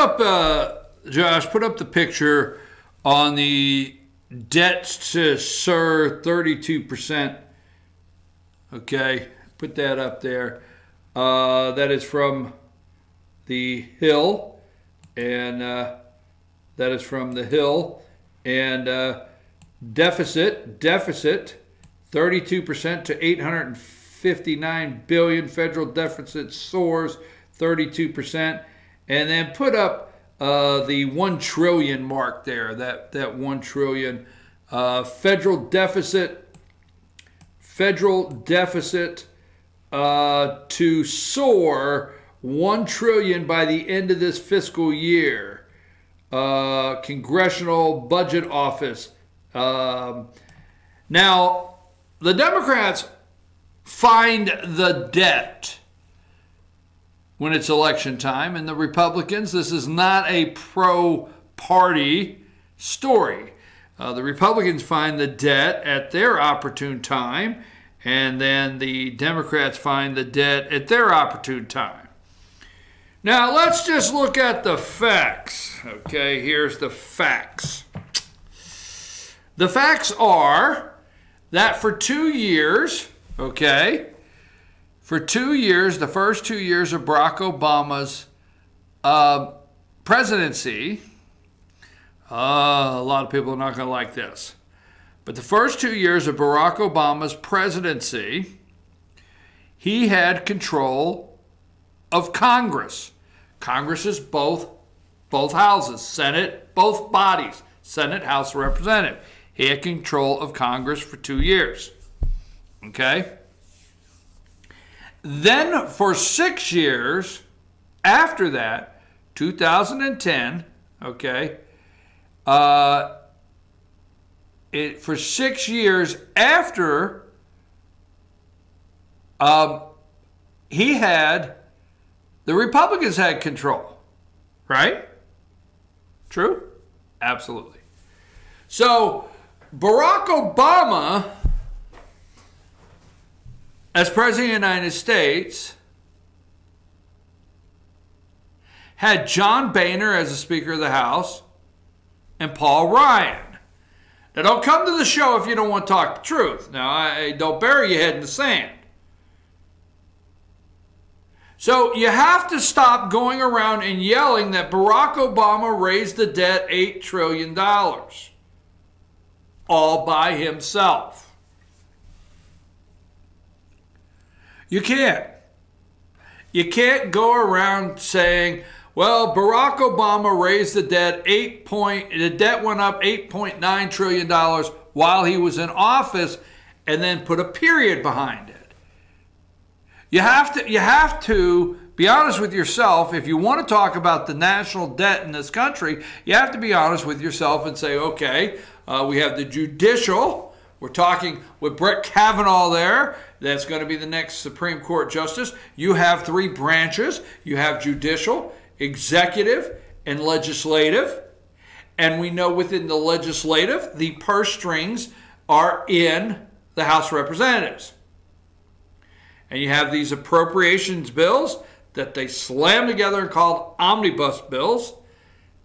up, Josh, put up the picture on the debt to SIR 32%. Okay, put that up there. That is from the Hill, and that is from the Hill, and deficit 32% to 859 billion. Federal deficit soars 32%, and then put up the 1 trillion mark there. That 1 trillion federal deficit to soar 1 trillion by the end of this fiscal year. Congressional Budget Office. Now, the Democrats find the debt when it's election time, and the Republicans, this is not a pro-party story. The Republicans find the debt at their opportune time, and then the Democrats find the debt at their opportune time. Now, let's just look at the facts. Okay, here's the facts. The facts are that for 2 years, okay, for 2 years, the first 2 years of Barack Obama's presidency, a lot of people are not going to like this, but the first 2 years of Barack Obama's presidency, he had control of Congress. Congress is both houses, Senate, both bodies, Senate, House of Representatives. He had control of Congress for 2 years. Okay? Then for 6 years after that, 2010, okay, for 6 years after the Republicans had control, right? True? Absolutely. So Barack Obama, as President of the United States, had John Boehner as the Speaker of the House and Paul Ryan. Now, don't come to the show if you don't want to talk the truth. Now, don't bury your head in the sand. So you have to stop going around and yelling that Barack Obama raised the debt $8 trillion all by himself. You can't. You can't go around saying, well, Barack Obama raised the debt the debt went up $8.9 trillion while he was in office, and then put a period behind it. You have to be honest with yourself. If you want to talk about the national debt in this country, you have to be honest with yourself and say, okay, we have the judicial. We're talking with Brett Kavanaugh there. That's going to be the next Supreme Court justice. You have 3 branches. You have judicial, executive, and legislative. And we know within the legislative, the purse strings are in the House of Representatives. And you have these appropriations bills that they slam together and called omnibus bills.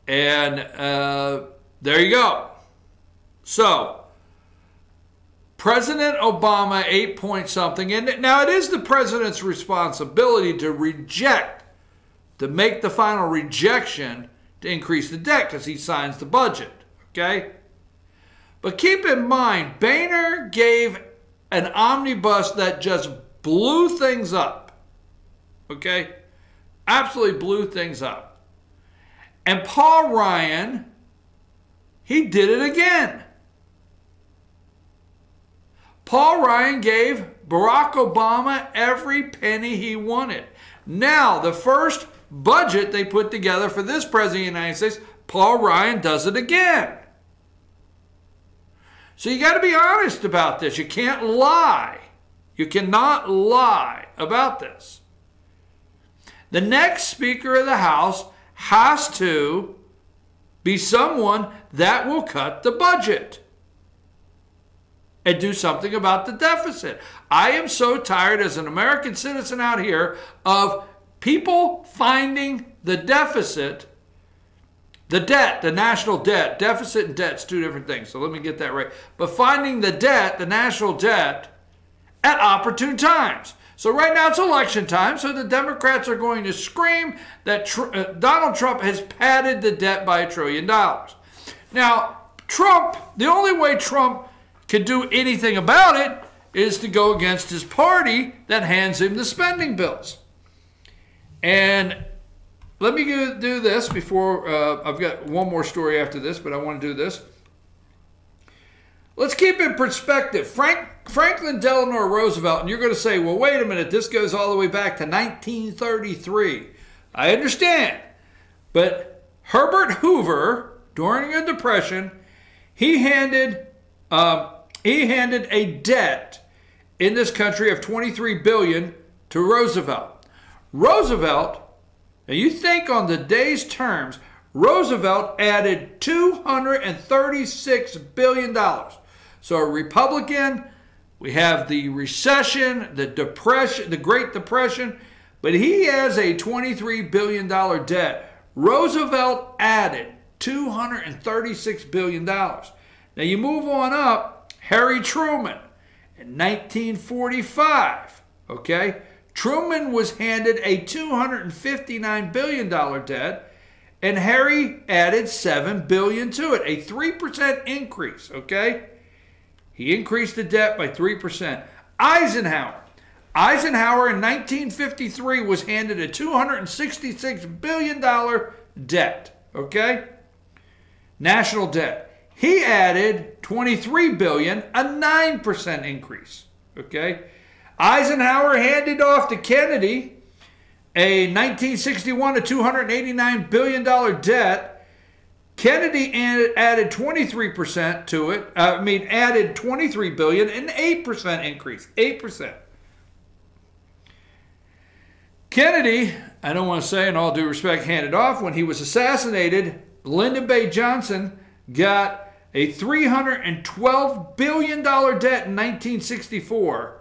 And there you go. So, President Obama, 8-point-something. And now it is the president's responsibility to reject, to make the final rejection to increase the debt because he signs the budget. Okay? But keep in mind, Boehner gave an omnibus that just blew things up. Okay? Absolutely blew things up. And Paul Ryan, he did it again. Paul Ryan gave Barack Obama every penny he wanted. Now, the first budget they put together for this president of the United States, Paul Ryan does it again. So you got to be honest about this. You can't lie. You cannot lie about this. The next Speaker of the House has to be someone that will cut the budget and do something about the deficit. I am so tired as an American citizen out here of people finding the deficit The debt, the national debt, deficit and debt's two different things. So let me get that right. But finding the debt, the national debt, at opportune times. So right now it's election time, so the Democrats are going to scream that Donald Trump has padded the debt by $1 trillion. Now, Trump, the only way Trump can do anything about it is to go against his party that hands him the spending bills. And let me do this before, I've got one more story after this, but I want to do this. Let's keep in perspective. Franklin Delano Roosevelt, and you're going to say, well, wait a minute, this goes all the way back to 1933. I understand. But Herbert Hoover, during a depression, he handed a debt in this country of $23 billion to Roosevelt. Roosevelt, now you think on the day's terms, Roosevelt added $236 billion. So a Republican, we have the recession, the depression, the Great Depression, but he has a $23 billion debt. Roosevelt added $236 billion. Now you move on up, Harry Truman in 1945, okay? Truman was handed a $259 billion debt, and Harry added $7 billion to it, a 3% increase, okay? He increased the debt by 3%. Eisenhower in 1953 was handed a $266 billion debt, okay? National debt. He added $23 billion, a 9% increase, okay? Eisenhower handed off to Kennedy a 1961 to $289 billion debt. Kennedy added 23% to it. Added $23 billion, an 8% increase. 8%. Kennedy, I don't want to say in all due respect, handed off. When he was assassinated, Lyndon B. Johnson got a $312 billion debt in 1964.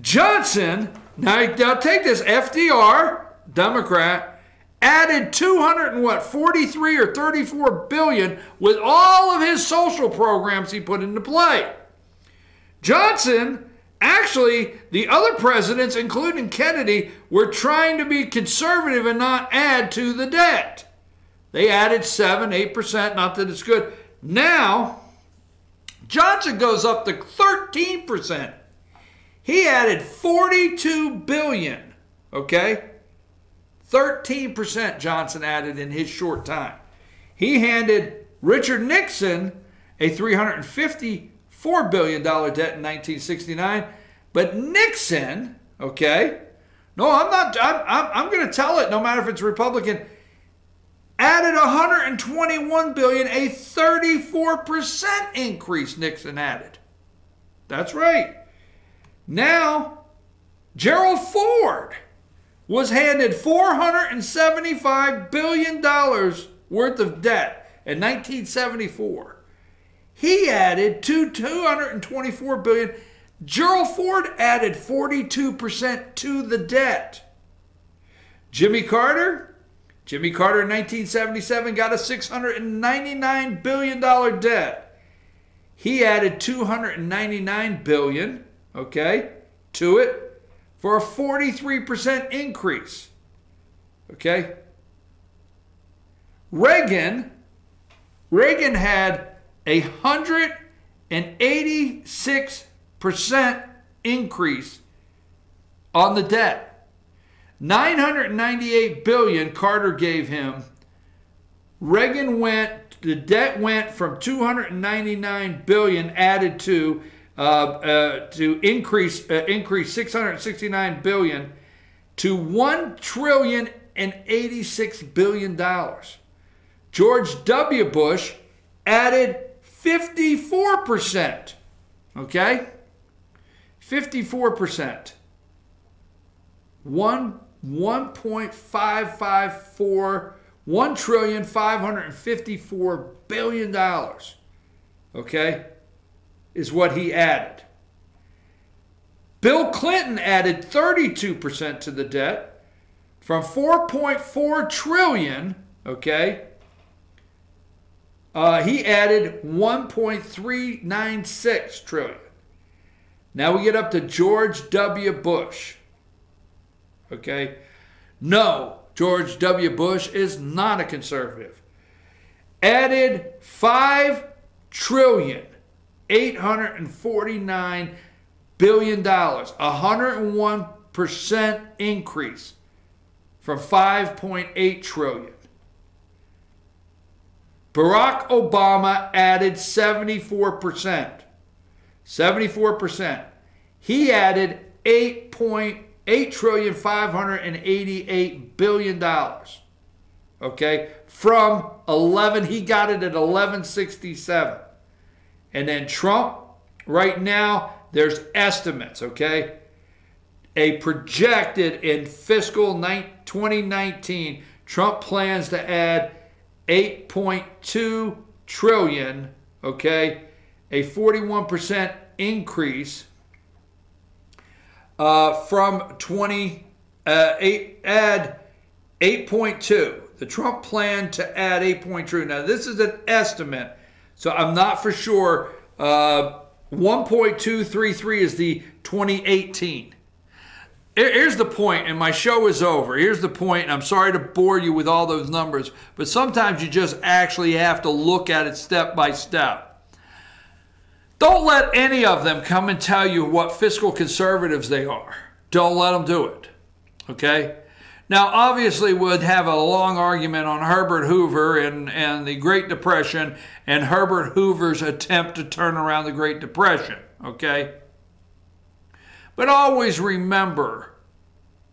Johnson, now take this, FDR, Democrat, added 43 or 34 billion with all of his social programs he put into play. Johnson, actually, the other presidents, including Kennedy, were trying to be conservative and not add to the debt. They added 7, 8%, not that it's good. Now, Johnson goes up to 13%. He added $42 billion, okay? 13% Johnson added in his short time. He handed Richard Nixon a $354 billion debt in 1969. But Nixon, okay, no, I'm going to tell it no matter if it's Republican, added $121 billion, a 34% increase Nixon added. That's right. Now, Gerald Ford was handed $475 billion worth of debt in 1974. He added $224 billion. Gerald Ford added 42% to the debt. Jimmy Carter in 1977 got a $699 billion debt. He added $299 billion, okay, to it, for a 43% increase. Okay? Reagan had a 186% increase on the debt. $998 billion Carter gave him. The debt went from $299 billion added to increase $669 billion to $1,086 billion. George W. Bush added 54%. Okay? 54%. $1.554 billion. Okay? Is what he added. Bill Clinton added 32% to the debt from $4.4 trillion, okay, He added 1.396 trillion. Now we get up to George W. Bush. Okay? No, George W. Bush is not a conservative. Added $5.849 trillion, a 101% increase from 5.8 trillion. Barack Obama added 74%. 74%. He added $8.588 billion. Okay? From 11, he got it at 1167. And then Trump, right now, there's estimates, okay? A projected in fiscal 2019, Trump plans to add 8.2 trillion, okay? A 41% increase from 8.2. The Trump plan to add 8.2. Now, this is an estimate, so I'm not for sure. 1.233 is the 2018. Here's the point, and my show is over. Here's the point, and I'm sorry to bore you with all those numbers, but sometimes you just actually have to look at it step by step. Don't let any of them come and tell you what fiscal conservatives they are. Don't let them do it, okay? Now, obviously, we'd have a long argument on Herbert Hoover and the Great Depression and Herbert Hoover's attempt to turn around the Great Depression, okay? But always remember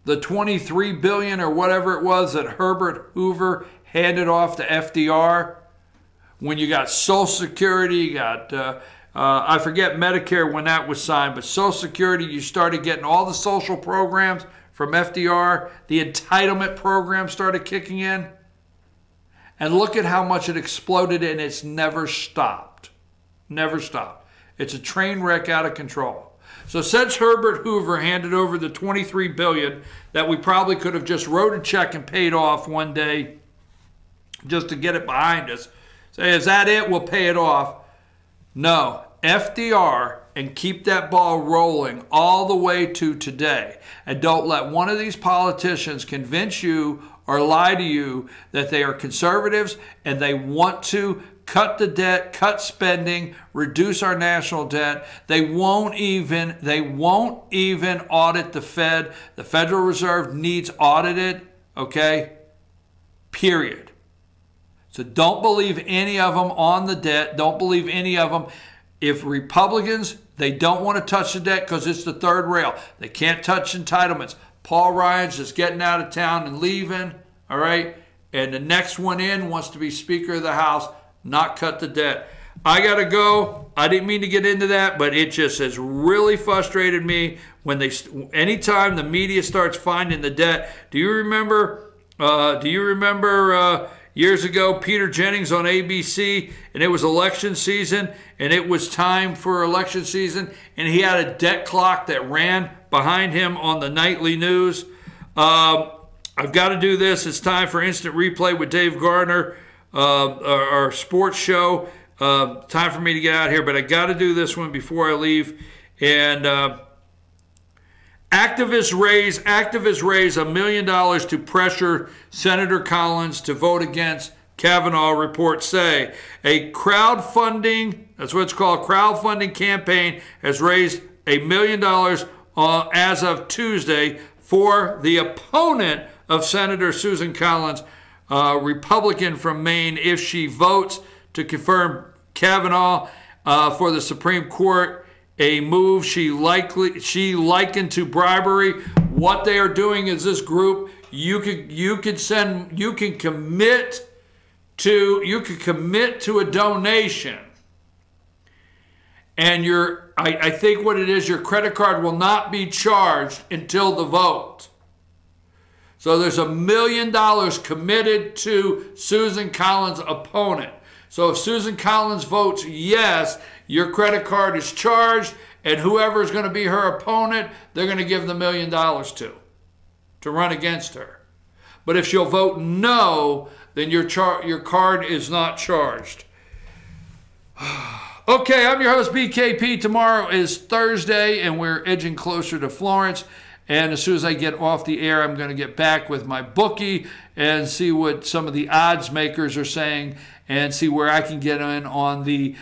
the $23 billion or whatever it was that Herbert Hoover handed off to FDR. When you got Social Security, you got, I forget Medicare when that was signed, but Social Security, you started getting all the social programs from FDR. The entitlement program started kicking in. And look at how much it exploded, and it's never stopped. Never stopped. It's a train wreck out of control. So since Herbert Hoover handed over the $23 billion that we probably could have just wrote a check and paid off one day just to get it behind us, say, is that it? We'll pay it off. No, FDR, and keep that ball rolling all the way to today. And don't let one of these politicians convince you or lie to you that they are conservatives and they want to cut the debt, cut spending, reduce our national debt. They won't even audit the Fed. The Federal Reserve needs audited, okay? Period. So don't believe any of them on the debt. Don't believe any of them. If Republicans, they don't want to touch the debt because it's the third rail. They can't touch entitlements. Paul Ryan's just getting out of town and leaving, all right? And the next one in wants to be Speaker of the House, not cut the debt. I got to go. I didn't mean to get into that, but it just has really frustrated me when anytime the media starts finding the debt. Do you remember years ago, Peter Jennings on ABC, and it was election season, and it was time for election season, and he had a debt clock that ran behind him on the nightly news. I've got to do this. It's time for Instant Replay with Dave Gardner, our sports show. Time for me to get out here, but I got to do this one before I leave. And activists raise $1 million to pressure Senator Collins to vote against Kavanaugh, reports say. A crowdfunding, that's what it's called, crowdfunding campaign has raised $1 million as of Tuesday for the opponent of Senator Susan Collins, Republican from Maine, if she votes to confirm Kavanaugh for the Supreme Court, a move she likened to bribery. What they are doing is this group, you can commit to a donation, and I think what it is, your credit card will not be charged until the vote. So there's $1 million committed to Susan Collins' opponent. So if Susan Collins votes yes, your credit card is charged, and whoever is going to be her opponent, they're going to give the $1 million to run against her. But if she'll vote no, then your card is not charged. Okay, I'm your host, BKP. Tomorrow is Thursday, and we're edging closer to Florence. And as soon as I get off the air, I'm going to get back with my bookie and see what some of the odds makers are saying and see where I can get in on the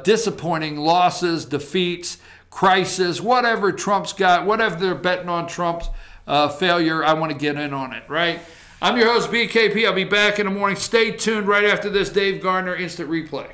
disappointing losses, defeats, crisis, whatever Trump's got, whatever they're betting on Trump's failure, I want to get in on it, right? I'm your host, BKP. I'll be back in the morning. Stay tuned right after this Dave Gardner Instant Replay.